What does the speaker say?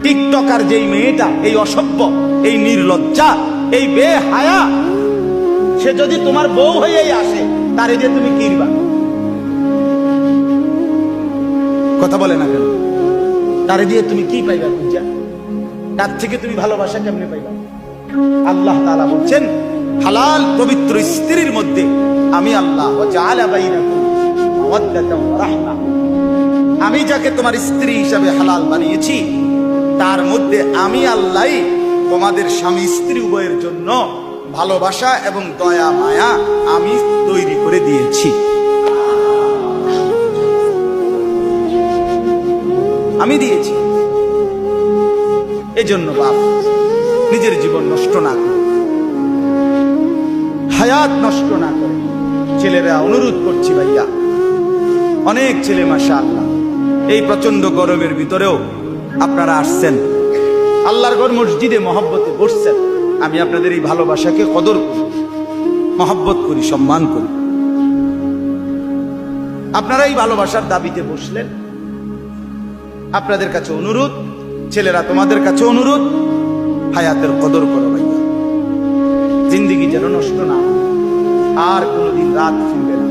TikToker যেই মেয়েটা, এই অসভ্য, এই নির্লজ্জা, এই বেহায়া, সে যদি তোমার বউ হয়েই আসে, তারে দিয়ে তুমি কিরবা? কথা বলে না কেন? তারে দিয়ে তুমি কি পাইবা? বুঝা, তার থেকে তুমি ভালোবাসা কেমনে পাইবা? আল্লাহ তাআলা বলছেন, হালাল পবিত্র স্ত্রীর মধ্যে আমি আল্লাহ ওয়াজআলা বাইনাকুম মাওয়াদ্দাতাও ওয়া রাহমা, আমি যাকে তোমার স্ত্রী হিসাবে হালাল বানিয়েছি, তার মধ্যে আমি আল্লাহ তোমাদের স্বামী স্ত্রী উভয়ের জন্য ভালোবাসা এবং দয়া মায়া আমি তৈরি করে দিয়েছি। আমি দিয়েছি। এজন্য বাপ নিজের জীবন নষ্ট না করে, হায়াত নষ্ট না করে, ছেলেরা অনুরোধ করছি ভাইয়া, অনেক ছেলে মাশাআল্লাহ এই প্রচন্ড গরমের ভিতরেও আপনারা আসছেন, আল্লাহর ঘর মসজিদে মহব্বতে বসছেন। আমি আপনাদের এই ভালোবাসাকে কদর করি, মহব্বত করি, সম্মান করি। আপনারা এই ভালোবাসার দাবিতে বসলেন। আপনাদের কাছে অনুরোধ, ছেলেরা তোমাদের কাছে অনুরোধ, হায়াতের কদর করো ভাইয়া। জিন্দেগি যেন নষ্ট না হয়, আর কোনোদিন রাত ফিরবে না।